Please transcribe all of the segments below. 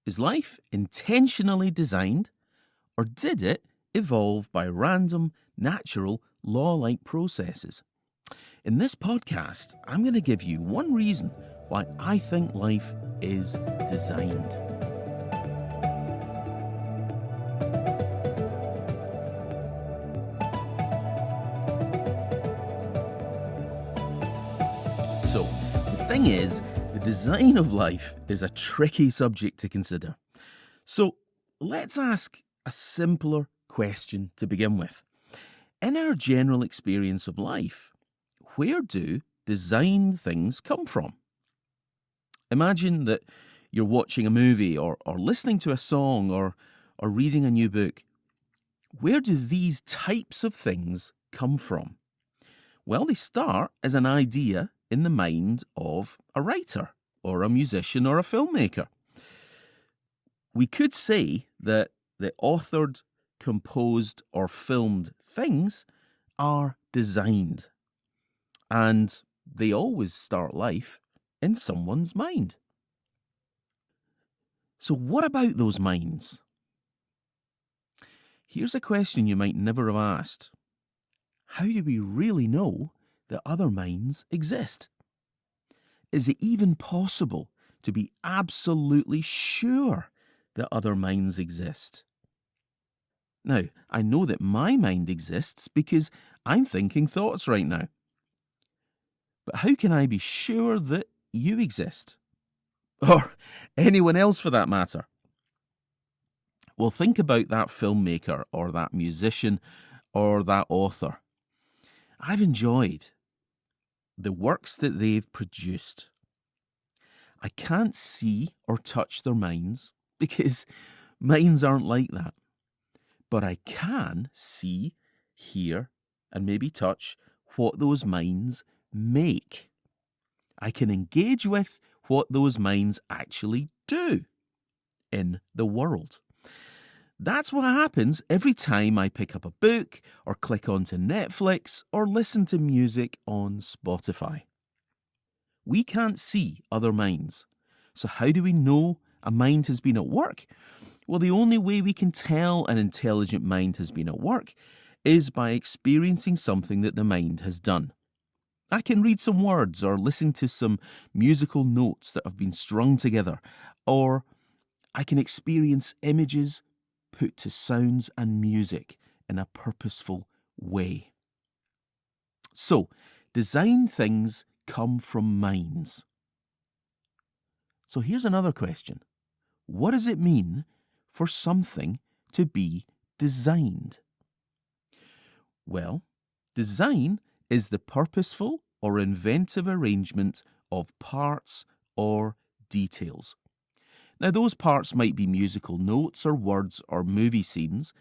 Is life intentionally designed, or did it evolve by random, natural, law-like processes? In this podcast, I'm going to give you one reason why I think life is designed. So, the thing is, the design of life is a tricky subject to consider. So, let's ask a simpler question to begin with. In our general experience of life, where do designed things come from? Imagine that you're watching a movie or listening to a song or reading a new book. Where do these types of things come from? Well, they start as an idea in the mind of a writer or a musician or a filmmaker. We could say that the authored, composed or filmed things are designed, and they always start life in someone's mind. So what about those minds? Here's a question you might never have asked. How do we really know that other minds exist? Is it even possible to be absolutely sure that other minds exist? Now, I know that my mind exists because I'm thinking thoughts right now. But how can I be sure that you exist? Or anyone else for that matter? Well, think about that filmmaker or that musician or that author. I've enjoyed the works that they've produced. I can't see or touch their minds because minds aren't like that. But I can see, hear, and maybe touch what those minds make. I can engage with what those minds actually do in the world. That's what happens every time I pick up a book or click onto Netflix or listen to music on Spotify. We can't see other minds. So how do we know a mind has been at work? Well, the only way we can tell an intelligent mind has been at work is by experiencing something that the mind has done. I can read some words or listen to some musical notes that have been strung together, or I can experience images put to sounds and music in a purposeful way. So, design things come from minds. So here's another question. What does it mean for something to be designed? Well, design is the purposeful or inventive arrangement of parts or details. Now, those parts might be musical notes or words or movie scenes,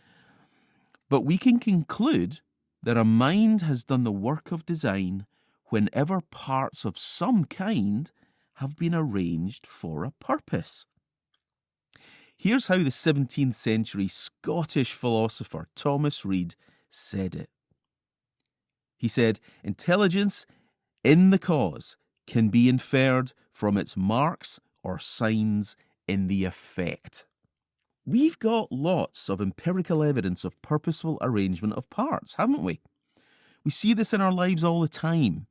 but we can conclude that a mind has done the work of design whenever parts of some kind have been arranged for a purpose. Here's how the 17th century Scottish philosopher Thomas Reid said it. He said, "Intelligence in the cause can be inferred from its marks or signs in the effect." We've got lots of empirical evidence of purposeful arrangement of parts, haven't we? We see this in our lives all the time.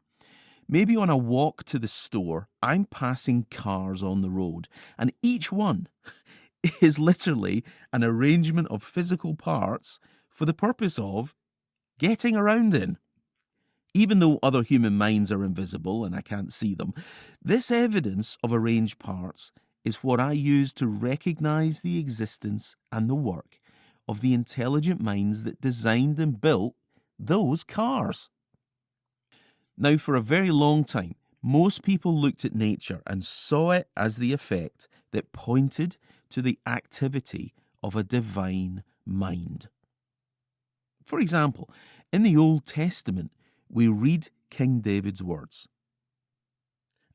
Maybe on a walk to the store, I'm passing cars on the road, and each one is literally an arrangement of physical parts for the purpose of getting around in. Even though other human minds are invisible and I can't see them, this evidence of arranged parts is what I use to recognize the existence and the work of the intelligent minds that designed and built those cars. Now, for a very long time, most people looked at nature and saw it as the effect that pointed to the activity of a divine mind. For example, in the Old Testament, we read King David's words,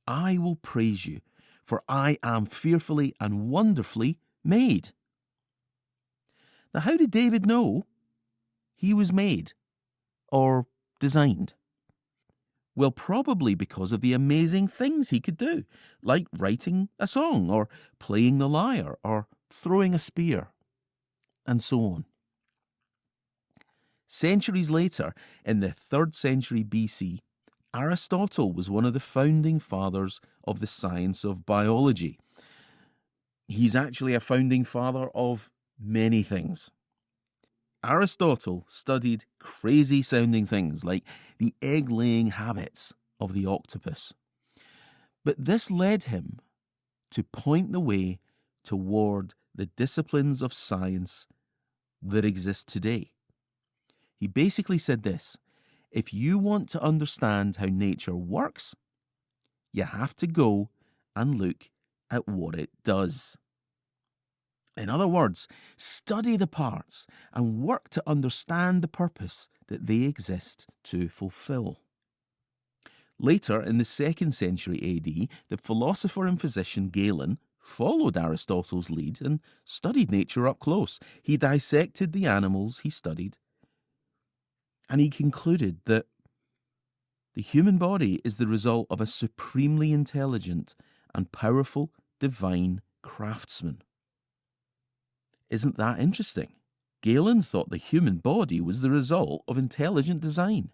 "I will praise you, for I am fearfully and wonderfully made." Now, how did David know he was made or designed? Well, probably because of the amazing things he could do, like writing a song, or playing the lyre, or throwing a spear, and so on. Centuries later, in the 3rd century BC, Aristotle was one of the founding fathers of the science of biology. He's actually a founding father of many things. Aristotle studied crazy-sounding things like the egg-laying habits of the octopus. But this led him to point the way toward the disciplines of science that exist today. He basically said this: if you want to understand how nature works, you have to go and look at what it does. In other words, study the parts and work to understand the purpose that they exist to fulfill. Later, in the 2nd century AD, the philosopher and physician Galen followed Aristotle's lead and studied nature up close. He dissected the animals he studied, and he concluded that the human body is the result of a supremely intelligent and powerful divine craftsman. Isn't that interesting? Galen thought the human body was the result of intelligent design.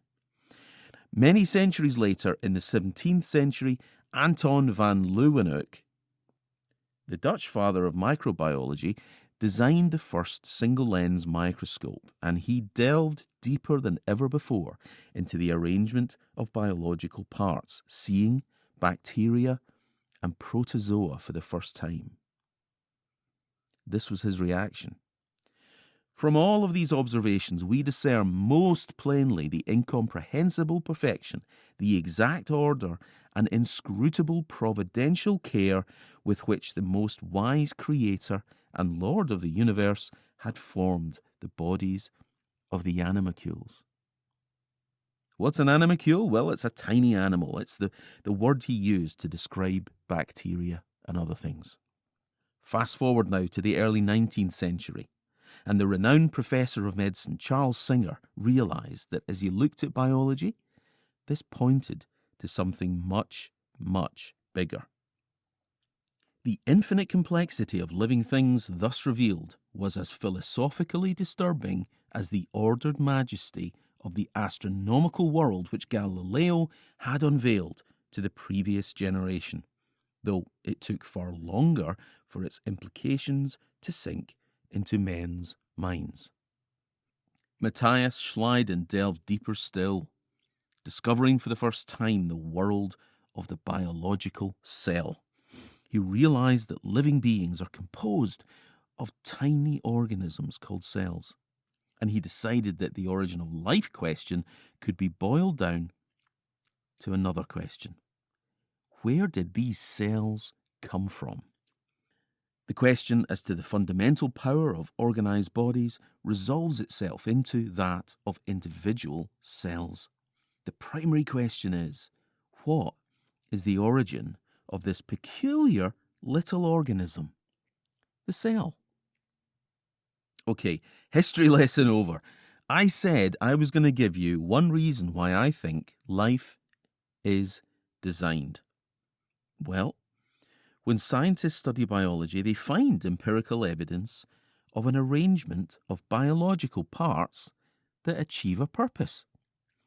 Many centuries later, in the 17th century, Anton van Leeuwenhoek, the Dutch father of microbiology, designed the first single-lens microscope, and he delved deeper than ever before into the arrangement of biological parts, seeing bacteria and protozoa for the first time. This was his reaction. From all of these observations, we discern most plainly the incomprehensible perfection, the exact order, and inscrutable providential care with which the most wise Creator and Lord of the universe had formed the bodies of the animalcules. What's an animalcule? Well, it's a tiny animal. It's the word he used to describe bacteria and other things. Fast forward now to the early 19th century, and the renowned professor of medicine, Charles Singer, realised that as he looked at biology, this pointed to something much, much bigger. The infinite complexity of living things thus revealed was as philosophically disturbing as the ordered majesty of the astronomical world which Galileo had unveiled to the previous generation, though it took far longer for its implications to sink into men's minds. Matthias Schleiden delved deeper still, discovering for the first time the world of the biological cell. He realized that living beings are composed of tiny organisms called cells, and he decided that the origin of life question could be boiled down to another question. Where did these cells come from? The question as to the fundamental power of organized bodies resolves itself into that of individual cells. The primary question is, what is the origin of this peculiar little organism, the cell? Okay, history lesson over. I said I was going to give you one reason why I think life is designed. Well, when scientists study biology, they find empirical evidence of an arrangement of biological parts that achieve a purpose.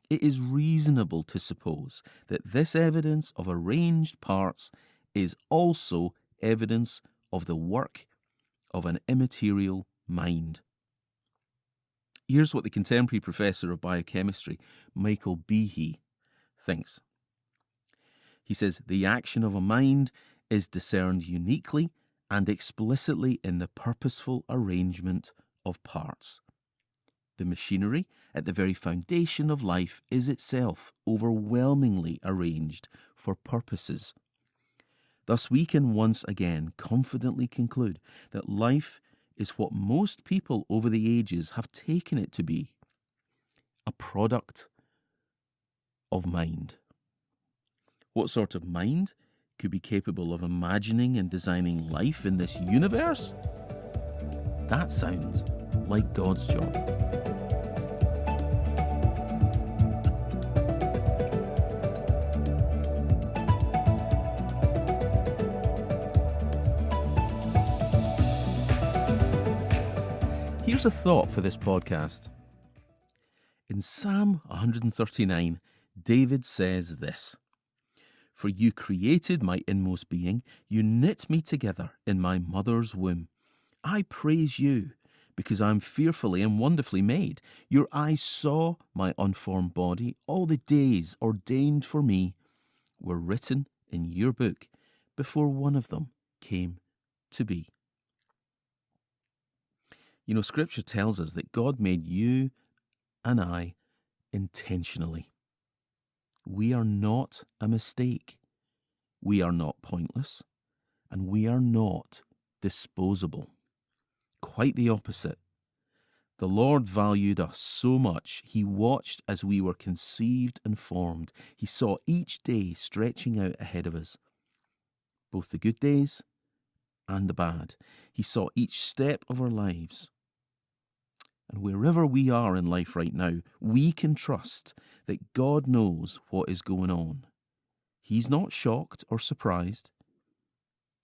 It is reasonable to suppose that this evidence of arranged parts is also evidence of the work of an immaterial mind. Here's what the contemporary professor of biochemistry, Michael Behe, thinks. He says, the action of a mind is discerned uniquely and explicitly in the purposeful arrangement of parts. The machinery at the very foundation of life is itself overwhelmingly arranged for purposes. Thus we can once again confidently conclude that life is what most people over the ages have taken it to be, a product of mind. What sort of mind could be capable of imagining and designing life in this universe? That sounds like God's job. Here's a thought for this podcast. In Psalm 139, David says this: "For you created my inmost being, you knit me together in my mother's womb. I praise you, because I am fearfully and wonderfully made. Your eyes saw my unformed body. All the days ordained for me were written in your book before one of them came to be." You know, Scripture tells us that God made you and I intentionally. We are not a mistake. We are not pointless. And we are not disposable. Quite the opposite. The Lord valued us so much, He watched as we were conceived and formed. He saw each day stretching out ahead of us, both the good days and the bad. He saw each step of our lives. And wherever we are in life right now, we can trust that God knows what is going on. He's not shocked or surprised,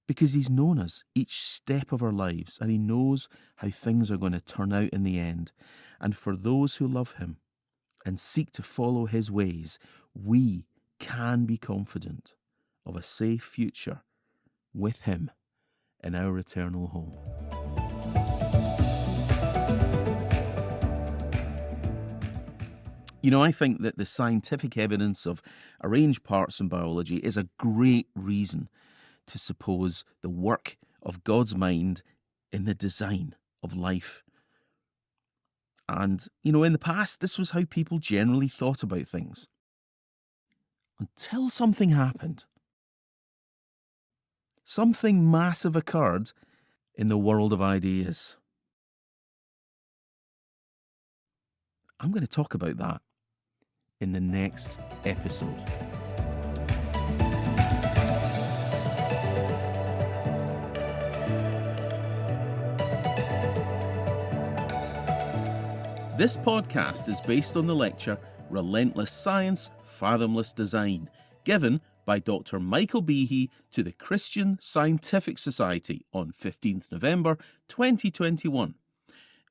because He's known us each step of our lives, and He knows how things are going to turn out in the end. And for those who love Him and seek to follow His ways, we can be confident of a safe future with Him in our eternal home. You know, I think that the scientific evidence of arranged parts in biology is a great reason to suppose the work of God's mind in the design of life. And, you know, in the past, this was how people generally thought about things. Until something happened. Something massive occurred in the world of ideas. I'm going to talk about that in the next episode. This podcast is based on the lecture Relentless Science, Fathomless Design, given by Dr. Michael Behe to the Christian Scientific Society on 15th November 2021.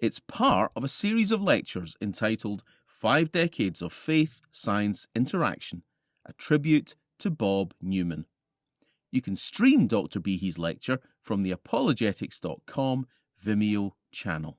It's part of a series of lectures entitled 5 Decades of Faith, Science, Interaction, a tribute to Bob Newman. You can stream Dr. Behe's lecture from the apologetics.com Vimeo channel.